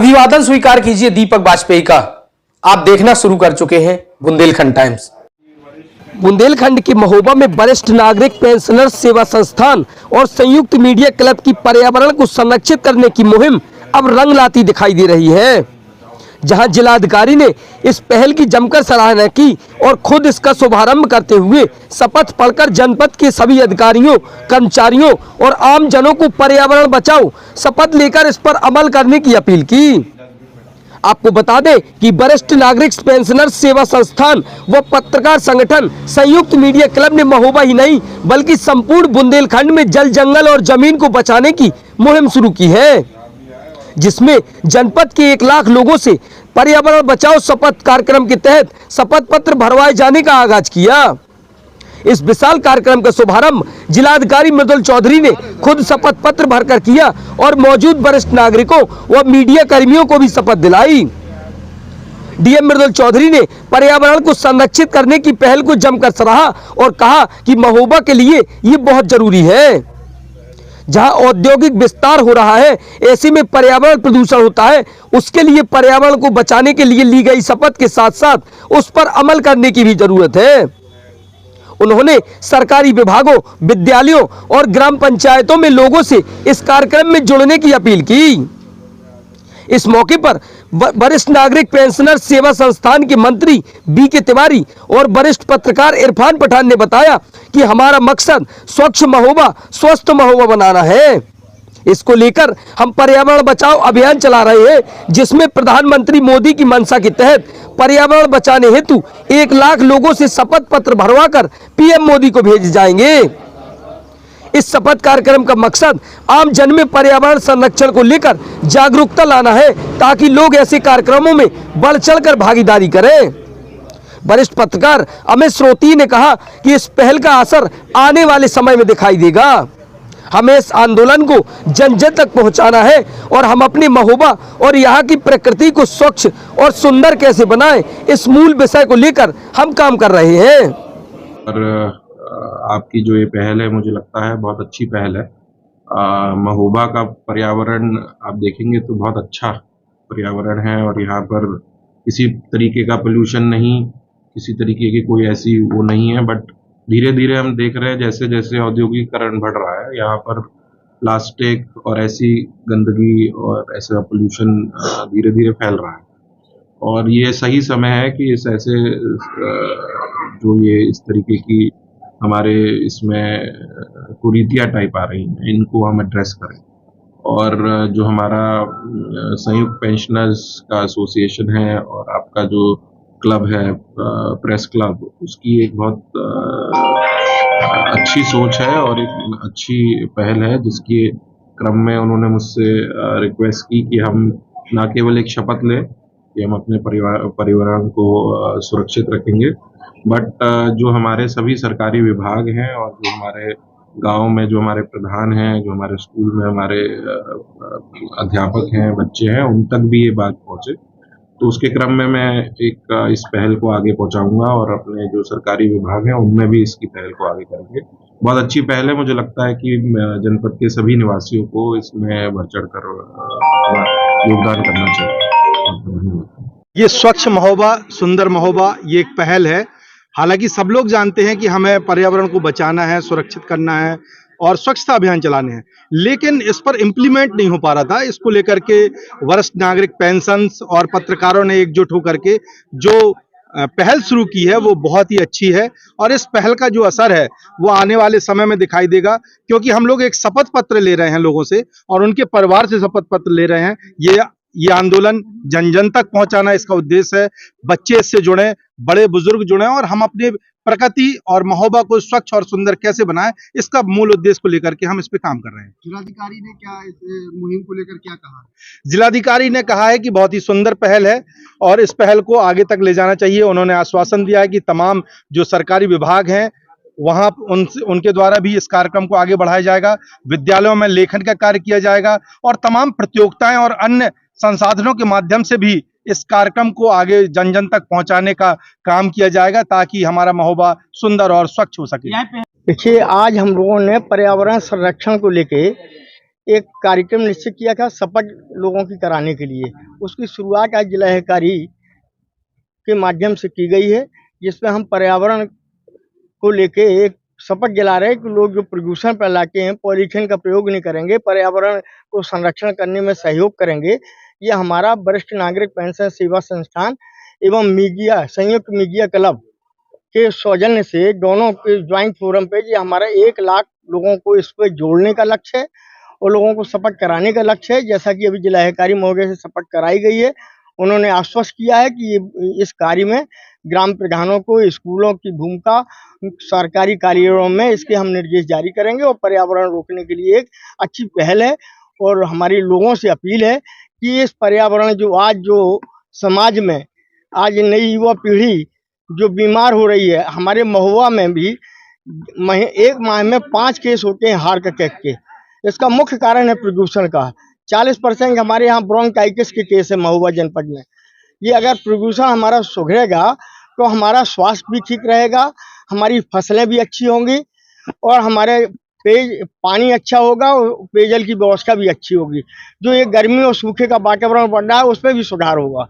अभिवादन स्वीकार कीजिए दीपक वाजपेयी का। आप देखना शुरू कर चुके हैं बुंदेलखंड टाइम्स। बुंदेलखंड के महोबा में वरिष्ठ नागरिक पेंशनर्स सेवा संस्थान और संयुक्त मीडिया क्लब की पर्यावरण को संरक्षित करने की मुहिम अब रंग लाती दिखाई दे रही है, जहां जिलाधिकारी ने इस पहल की जमकर सराहना की और खुद इसका शुभारंभ करते हुए शपथ पढ़कर जनपद के सभी अधिकारियों, कर्मचारियों और आम जनों को पर्यावरण बचाओ शपथ लेकर इस पर अमल करने की अपील की। आपको बता दें कि वरिष्ठ नागरिक पेंशनर्स सेवा संस्थान व पत्रकार संगठन संयुक्त मीडिया क्लब ने महोबा ही नहीं बल्कि संपूर्ण बुंदेलखंड में जल, जंगल और जमीन को बचाने की मुहिम शुरू की है, जिसमें जनपद के 1 लाख लोगों से पर्यावरण बचाओ शपथ कार्यक्रम के तहत शपथ पत्र भरवाए जाने का आगाज किया। इस विशाल कार्यक्रम का शुभारंभ जिलाधिकारी मृदुल चौधरी ने खुद शपथ पत्र भरकर किया और मौजूद वरिष्ठ नागरिकों व मीडिया कर्मियों को भी शपथ दिलाई। डीएम मृदुल चौधरी ने पर्यावरण को संरक्षित करने की पहल को जमकर सराहा और कहा कि महोबा के लिए ये बहुत जरूरी है। जहां औद्योगिक विस्तार हो रहा है, ऐसे में पर्यावरण प्रदूषण होता है, उसके लिए पर्यावरण को बचाने के लिए ली गई शपथ के साथ साथ उस पर अमल करने की भी जरूरत है। उन्होंने सरकारी विभागों, विद्यालयों और ग्राम पंचायतों में लोगों से इस कार्यक्रम में जुड़ने की अपील की। इस मौके पर वरिष्ठ नागरिक पेंशनर सेवा संस्थान के मंत्री बीके तिवारी और वरिष्ठ पत्रकार इरफान पठान ने बताया कि हमारा मकसद स्वच्छ महोबा, स्वस्थ महोबा बनाना है। इसको लेकर हम पर्यावरण बचाओ अभियान चला रहे हैं, जिसमें प्रधानमंत्री मोदी की मंशा के तहत पर्यावरण बचाने हेतु 1 लाख लोगों से शपथ पत्र भरवाकर पीएम मोदी को भेजे जाएंगे। इस शपथ कार्यक्रम का मकसद आम जन में पर्यावरण संरक्षण को लेकर जागरूकता लाना है, ताकि लोग ऐसे कार्यक्रमों में बढ़ चढ़कर भागीदारी करें। वरिष्ठ पत्रकार अमित श्रोती ने कहा कि इस पहल का असर आने वाले समय में दिखाई देगा। हमें इस आंदोलन को जन जन तक पहुंचाना है और हम अपने महोबा और यहाँ की प्रकृति को स्वच्छ और सुंदर कैसे बनाएं, इस मूल विषय को लेकर हम काम कर रहे हैं। और आपकी जो ये पहल है, मुझे लगता है बहुत अच्छी पहल है। महोबा का पर्यावरण आप देखेंगे तो बहुत अच्छा पर्यावरण है और यहाँ पर किसी तरीके का पोल्यूशन नहीं, किसी तरीके की कोई ऐसी वो नहीं है। बट धीरे धीरे हम देख रहे हैं जैसे जैसे औद्योगिकरण बढ़ रहा है, यहाँ पर प्लास्टिक और ऐसी गंदगी और ऐसा पोल्यूशन धीरे धीरे फैल रहा है। और ये सही समय है कि इस ऐसे जो ये इस तरीके की हमारे इसमें कुरीतियाँ टाइप आ रही हैं, इनको हम एड्रेस करें। और जो हमारा संयुक्त पेंशनर्स का एसोसिएशन है और आपका जो क्लब है प्रेस क्लब, उसकी एक बहुत अच्छी सोच है और एक अच्छी पहल है, जिसके क्रम में उन्होंने मुझसे रिक्वेस्ट की कि हम ना केवल एक शपथ लें कि हम अपने पर्यावरण को सुरक्षित रखेंगे, बट जो हमारे सभी सरकारी विभाग हैं और जो हमारे गांव में जो हमारे प्रधान हैं, जो हमारे स्कूल में हमारे अध्यापक हैं, बच्चे हैं, उन तक भी ये बात पहुंचे। तो उसके क्रम में मैं एक इस पहल को आगे पहुंचाऊंगा और अपने जो सरकारी विभाग हैं उनमें भी इसकी पहल को आगे करेंगे। बहुत अच्छी पहल है। मुझे लगता है कि जनपद के सभी निवासियों को इसमें बढ़ चढ़ कर योगदान करना चाहिए। ये स्वच्छ महोबा, सुंदर महोबा, ये एक पहल है। हालांकि सब लोग जानते हैं कि हमें पर्यावरण को बचाना है, सुरक्षित करना है और स्वच्छता अभियान चलाने हैं, लेकिन इस पर इम्प्लीमेंट नहीं हो पा रहा था। इसको लेकर के वरिष्ठ नागरिक पेंशन्स और पत्रकारों ने एकजुट होकर के जो पहल शुरू की है वो बहुत ही अच्छी है और इस पहल का जो असर है वो आने वाले समय में दिखाई देगा, क्योंकि हम लोग एक शपथ पत्र ले रहे हैं लोगों से और उनके परिवार से शपथ पत्र ले रहे हैं। ये आंदोलन जन जन तक पहुंचाना इसका उद्देश्य है। बच्चे इससे जुड़े, बड़े बुजुर्ग जुड़े और हम अपने प्रकृति और महोबा को स्वच्छ और सुंदर कैसे बनाएं, इसका मूल उद्देश्य को लेकर के हम इस पे काम कर रहे हैं। जिलाधिकारी ने क्या इस मुहिम को लेकर क्या कहा? जिलाधिकारी ने कहा है कि बहुत ही सुंदर पहल है और इस पहल को आगे तक ले जाना चाहिए। उन्होंने आश्वासन दिया है कि तमाम जो सरकारी विभाग हैं वहां उनके द्वारा भी इस कार्यक्रम को आगे बढ़ाया जाएगा। विद्यालयों में लेखन का कार्य किया जाएगा और तमाम प्रतियोगिताएं और अन्य संसाधनों के माध्यम से भी इस कार्यक्रम को आगे जन जन तक पहुंचाने का काम किया जाएगा, ताकि हमारा महोबा सुंदर और स्वच्छ हो सके। देखिए, आज हम लोगों ने पर्यावरण संरक्षण को लेके एक कार्यक्रम निश्चित किया था शपथ लोगों की कराने के लिए। उसकी शुरुआत आज जिलाधिकारी के माध्यम से की गई है, जिसमें हम पर्यावरण को लेके एक शपथ दिला रहे हैं कि लोग जो प्रदूषण फैलाते हैं, पॉलीथीन का प्रयोग नहीं करेंगे, पर्यावरण को संरक्षण करने में सहयोग करेंगे। ये हमारा वरिष्ठ नागरिक पेंशन सेवा संस्थान एवं मीडिया संयुक्त मीडिया क्लब के सौजन्य से दोनों के ज्वाइंट फोरम पे ये हमारा 1 लाख लोगों को इस पे जोड़ने का लक्ष्य है और लोगों को शपथ कराने का लक्ष्य है। जैसा कि अभी जिलाधिकारी महोदय से शपथ कराई गई है, उन्होंने आश्वस्त किया है कि इस कार्य में ग्राम प्रधानों को, स्कूलों की भूमिका, सरकारी कार्यालयों में इसके हम निर्देश जारी करेंगे और पर्यावरण रोकने के लिए एक अच्छी पहल है। और हमारी लोगों से अपील है कि इस पर्यावरण जो समाज में आज नई युवा पीढ़ी जो बीमार हो रही है, हमारे महुआ में भी एक माह में 5 केस होते हैं हार्ट अटैक के। इसका मुख्य कारण है प्रदूषण का। 40% हमारे यहाँ ब्रोंकाइटिस के केस है महुआ जनपद में। ये अगर प्रदूषण हमारा सुधरेगा तो हमारा स्वास्थ्य भी ठीक रहेगा, हमारी फसलें भी अच्छी होंगी और हमारे पानी अच्छा होगा और पेयजल की व्यवस्था भी अच्छी होगी। जो ये गर्मी और सूखे का वातावरण बढ़ रहा है, उसमें भी सुधार होगा।